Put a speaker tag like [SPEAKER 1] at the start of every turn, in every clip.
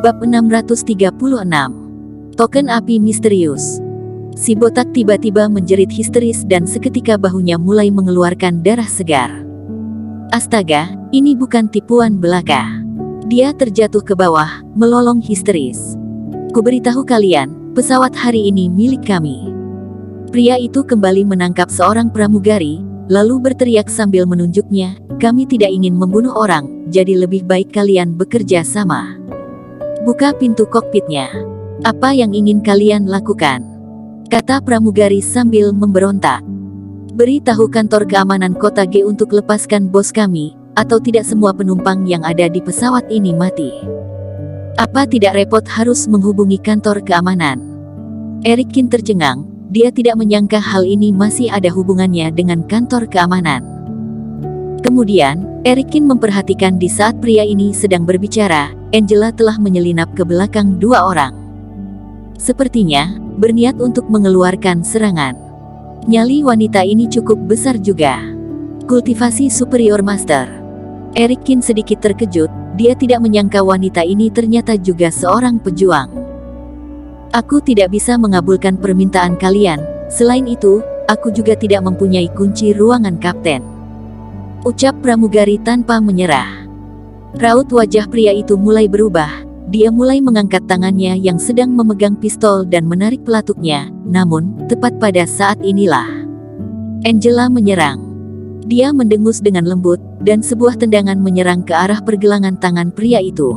[SPEAKER 1] Bab 636. Token api misterius. Si botak tiba-tiba menjerit histeris dan seketika bahunya mulai mengeluarkan darah segar. Astaga, ini bukan tipuan belaka. Dia terjatuh ke bawah, melolong histeris. Kuberitahu kalian, pesawat hari ini milik kami. Pria itu kembali menangkap seorang pramugari, lalu berteriak sambil menunjuknya, kami tidak ingin membunuh orang, jadi lebih baik kalian bekerja sama. Buka pintu kokpitnya. Apa yang ingin kalian lakukan? Kata pramugari sambil memberontak. Beritahu kantor keamanan kota G untuk lepaskan bos kami, atau tidak semua penumpang yang ada di pesawat ini mati. Apa tidak repot harus menghubungi kantor keamanan? Erikin tercengang, dia tidak menyangka hal ini masih ada hubungannya dengan kantor keamanan. Kemudian, Erikin memperhatikan di saat pria ini sedang berbicara, Angela telah menyelinap ke belakang dua orang. Sepertinya, berniat untuk mengeluarkan serangan. Nyali wanita ini cukup besar juga. Kultivasi Superior Master. Erikin sedikit terkejut, dia tidak menyangka wanita ini ternyata juga seorang pejuang. Aku tidak bisa mengabulkan permintaan kalian, selain itu, aku juga tidak mempunyai kunci ruangan kapten. Ucap pramugari tanpa menyerah. Raut wajah pria itu mulai berubah. Dia mulai mengangkat tangannya yang sedang memegang pistol dan menarik pelatuknya. Namun, tepat pada saat inilah Angela menyerang. Dia mendengus dengan lembut, dan sebuah tendangan menyerang ke arah pergelangan tangan pria itu.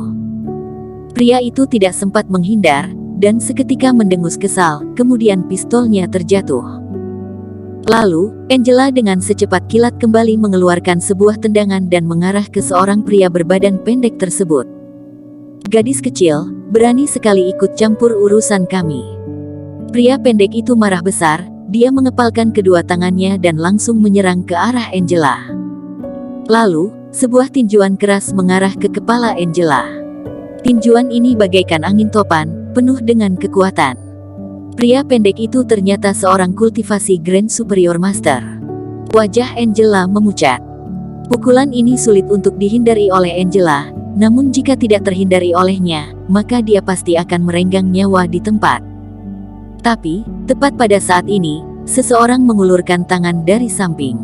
[SPEAKER 1] Pria itu tidak sempat menghindar, dan seketika mendengus kesal, kemudian pistolnya terjatuh. Lalu, Angela dengan secepat kilat kembali mengeluarkan sebuah tendangan dan mengarah ke seorang pria berbadan pendek tersebut. Gadis kecil, berani sekali ikut campur urusan kami. Pria pendek itu marah besar, dia mengepalkan kedua tangannya dan langsung menyerang ke arah Angela. Lalu, sebuah tinjuan keras mengarah ke kepala Angela. Tinjuan ini bagaikan angin topan, penuh dengan kekuatan. Pria pendek itu ternyata seorang kultivasi Grand Superior Master. Wajah Angela memucat. Pukulan ini sulit untuk dihindari oleh Angela, namun jika tidak terhindari olehnya, maka dia pasti akan merenggang nyawa di tempat. Tapi, tepat pada saat ini, seseorang mengulurkan tangan dari samping.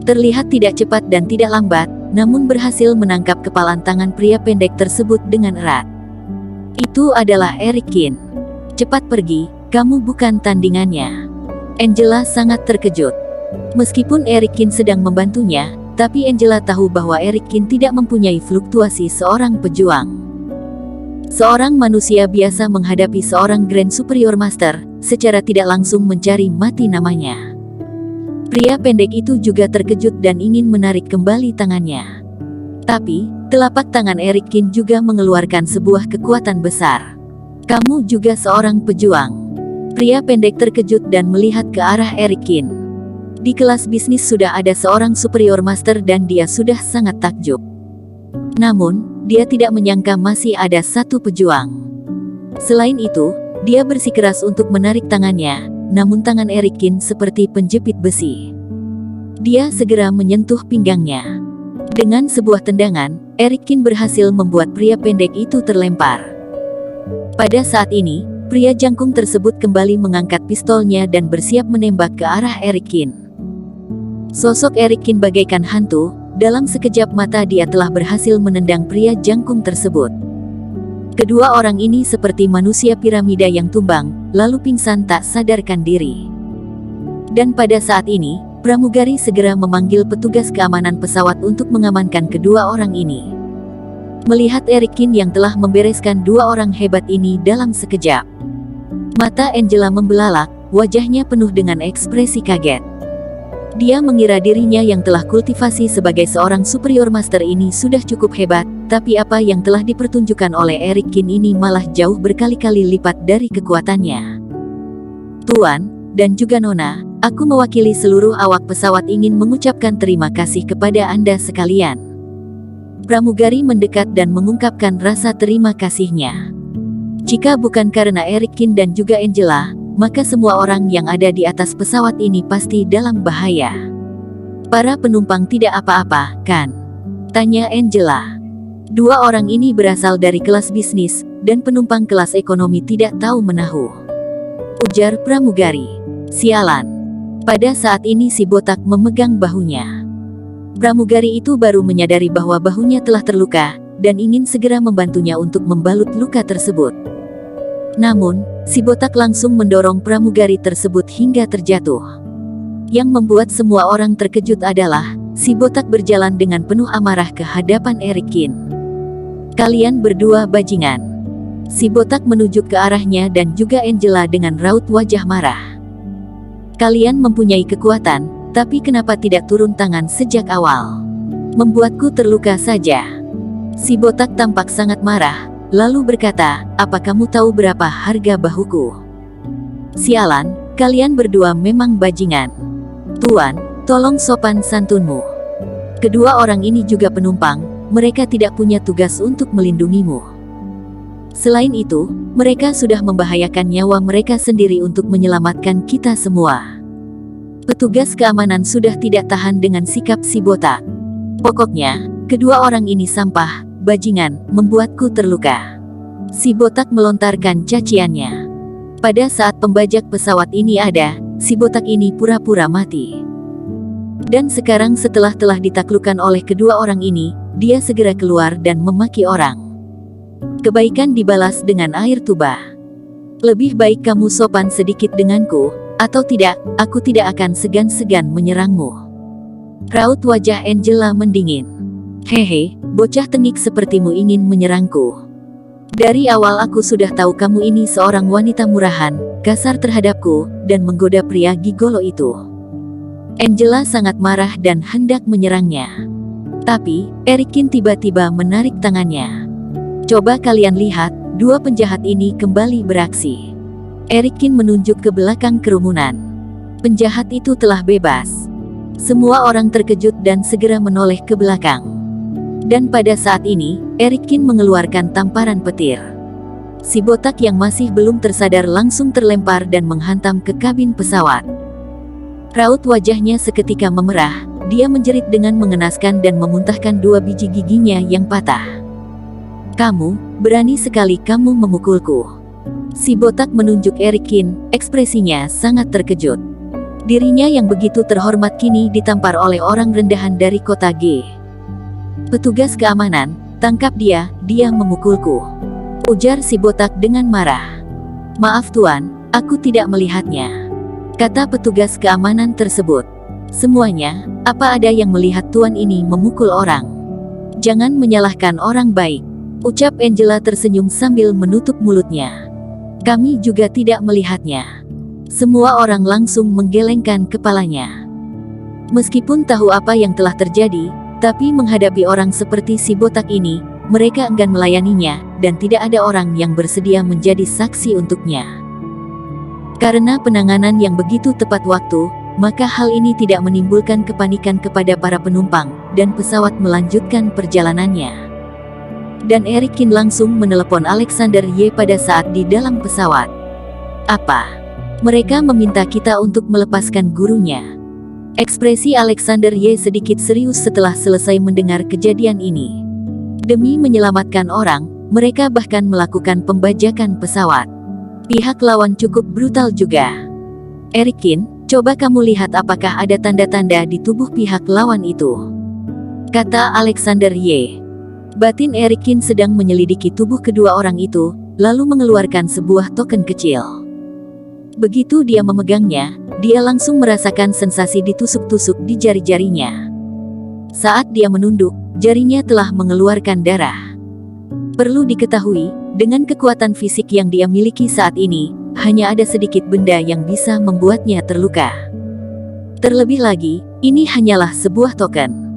[SPEAKER 1] Terlihat tidak cepat dan tidak lambat, namun berhasil menangkap kepalan tangan pria pendek tersebut dengan erat. Itu adalah Erikin. Cepat pergi, kamu bukan tandingannya. Angela sangat terkejut. Meskipun Erikin sedang membantunya, tapi Angela tahu bahwa Erikin tidak mempunyai fluktuasi seorang pejuang. Seorang manusia biasa menghadapi seorang Grand Superior Master, secara tidak langsung mencari mati namanya. Pria pendek itu juga terkejut dan ingin menarik kembali tangannya. Tapi, telapak tangan Erikin juga mengeluarkan sebuah kekuatan besar. Kamu juga seorang pejuang. Pria pendek terkejut dan melihat ke arah Erikin. Di kelas bisnis sudah ada seorang superior master dan dia sudah sangat takjub. Namun, dia tidak menyangka masih ada satu pejuang. Selain itu, dia bersikeras untuk menarik tangannya, namun tangan Erikin seperti penjepit besi. Dia segera menyentuh pinggangnya. Dengan sebuah tendangan, Erikin berhasil membuat pria pendek itu terlempar. Pada saat ini, pria jangkung tersebut kembali mengangkat pistolnya dan bersiap menembak ke arah Erikin. Sosok Erikin bagaikan hantu, dalam sekejap mata dia telah berhasil menendang pria jangkung tersebut. Kedua orang ini seperti manusia piramida yang tumbang, lalu pingsan tak sadarkan diri. Dan pada saat ini, pramugari segera memanggil petugas keamanan pesawat untuk mengamankan kedua orang ini. Melihat Erikin yang telah membereskan dua orang hebat ini dalam sekejap, mata Angela membelalak, wajahnya penuh dengan ekspresi kaget. Dia mengira dirinya yang telah kultivasi sebagai seorang superior master ini sudah cukup hebat, tapi apa yang telah dipertunjukkan oleh Erikin ini malah jauh berkali-kali lipat dari kekuatannya. Tuan, dan juga Nona, aku mewakili seluruh awak pesawat ingin mengucapkan terima kasih kepada Anda sekalian. Pramugari mendekat dan mengungkapkan rasa terima kasihnya. Jika bukan karena Erikin dan juga Angela, maka semua orang yang ada di atas pesawat ini pasti dalam bahaya. Para penumpang tidak apa-apa, kan? Tanya Angela. Dua orang ini berasal dari kelas bisnis, dan penumpang kelas ekonomi tidak tahu menahu. Ujar pramugari. Sialan. Pada saat ini si botak memegang bahunya. Pramugari itu baru menyadari bahwa bahunya telah terluka, dan ingin segera membantunya untuk membalut luka tersebut. Namun, si botak langsung mendorong pramugari tersebut hingga terjatuh. Yang membuat semua orang terkejut adalah, si botak berjalan dengan penuh amarah ke hadapan Erikin. Kalian berdua bajingan. Si botak menuju ke arahnya dan juga Angela dengan raut wajah marah. Kalian mempunyai kekuatan, tapi kenapa tidak turun tangan sejak awal? Membuatku terluka saja. Si botak tampak sangat marah, lalu berkata, apa kamu tahu berapa harga bahuku? Sialan, kalian berdua memang bajingan. Tuan, tolong sopan santunmu. Kedua orang ini juga penumpang, mereka tidak punya tugas untuk melindungimu. Selain itu, mereka sudah membahayakan nyawa mereka sendiri untuk menyelamatkan kita semua. Petugas keamanan sudah tidak tahan dengan sikap si botak. Pokoknya, kedua orang ini sampah, bajingan, membuatku terluka. Si botak melontarkan caciannya. Pada saat pembajak pesawat ini ada, si botak ini pura-pura mati. Dan sekarang setelah telah ditaklukkan oleh kedua orang ini, dia segera keluar dan memaki orang. Kebaikan dibalas dengan air tuba. Lebih baik kamu sopan sedikit denganku, atau tidak, aku tidak akan segan-segan menyerangmu. Raut wajah Angela mendingin. Hehe, bocah tengik sepertimu ingin menyerangku. Dari awal aku sudah tahu kamu ini seorang wanita murahan, kasar terhadapku, dan menggoda pria gigolo itu. Angela sangat marah dan hendak menyerangnya. Tapi, Erikin tiba-tiba menarik tangannya. Coba kalian lihat, dua penjahat ini kembali beraksi. Erikin menunjuk ke belakang kerumunan. Penjahat itu telah bebas. Semua orang terkejut dan segera menoleh ke belakang. Dan pada saat ini, Erikin mengeluarkan tamparan petir. Si botak yang masih belum tersadar langsung terlempar dan menghantam ke kabin pesawat. Raut wajahnya seketika memerah, dia menjerit dengan mengenaskan dan memuntahkan dua biji giginya yang patah. Kamu, berani sekali kamu memukulku. Si botak menunjuk Erikin, ekspresinya sangat terkejut. Dirinya yang begitu terhormat kini ditampar oleh orang rendahan dari kota G. Petugas keamanan, tangkap dia memukulku. Ujar si botak dengan marah. Maaf tuan, aku tidak melihatnya. Kata petugas keamanan tersebut. Semuanya, apa ada yang melihat tuan ini memukul orang? Jangan menyalahkan orang baik. Ucap Angela tersenyum sambil menutup mulutnya. Kami juga tidak melihatnya. Semua orang langsung menggelengkan kepalanya. Meskipun tahu apa yang telah terjadi, tapi menghadapi orang seperti si botak ini, mereka enggan melayaninya, dan tidak ada orang yang bersedia menjadi saksi untuknya. Karena penanganan yang begitu tepat waktu, maka hal ini tidak menimbulkan kepanikan kepada para penumpang, dan pesawat melanjutkan perjalanannya. Dan Erikin langsung menelepon Alexander Y pada saat di dalam pesawat. Apa? Mereka meminta kita untuk melepaskan gurunya. Ekspresi Alexander Y sedikit serius setelah selesai mendengar kejadian ini. Demi menyelamatkan orang, mereka bahkan melakukan pembajakan pesawat. Pihak lawan cukup brutal juga. Erikin, coba kamu lihat apakah ada tanda-tanda di tubuh pihak lawan itu. Kata Alexander Y. Batin Erikin sedang menyelidiki tubuh kedua orang itu, lalu mengeluarkan sebuah token kecil. Begitu dia memegangnya, dia langsung merasakan sensasi ditusuk-tusuk di jari-jarinya. Saat dia menunduk, jarinya telah mengeluarkan darah. Perlu diketahui, dengan kekuatan fisik yang dia miliki saat ini, hanya ada sedikit benda yang bisa membuatnya terluka. Terlebih lagi, ini hanyalah sebuah token.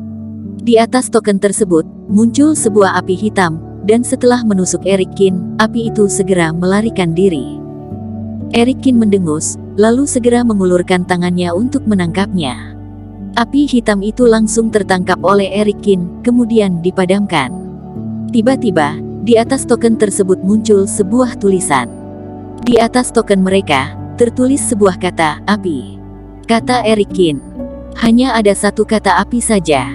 [SPEAKER 1] Di atas token tersebut, muncul sebuah api hitam, dan setelah menusuk Erikin, api itu segera melarikan diri. Erikin mendengus, lalu segera mengulurkan tangannya untuk menangkapnya. Api hitam itu langsung tertangkap oleh Erikin, kemudian dipadamkan. Tiba-tiba, di atas token tersebut muncul sebuah tulisan. Di atas token mereka, tertulis sebuah kata, api. Kata Erikin. Hanya ada satu kata api saja.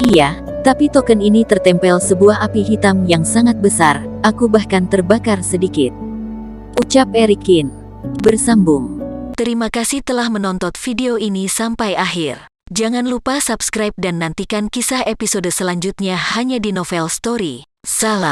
[SPEAKER 1] Iya, Tapi token ini tertempel sebuah api hitam yang sangat besar, aku bahkan terbakar sedikit. Ucap Erikin. Bersambung. Terima kasih telah menonton video ini sampai akhir. Jangan lupa subscribe dan nantikan kisah episode selanjutnya hanya di Novel Story. Salam.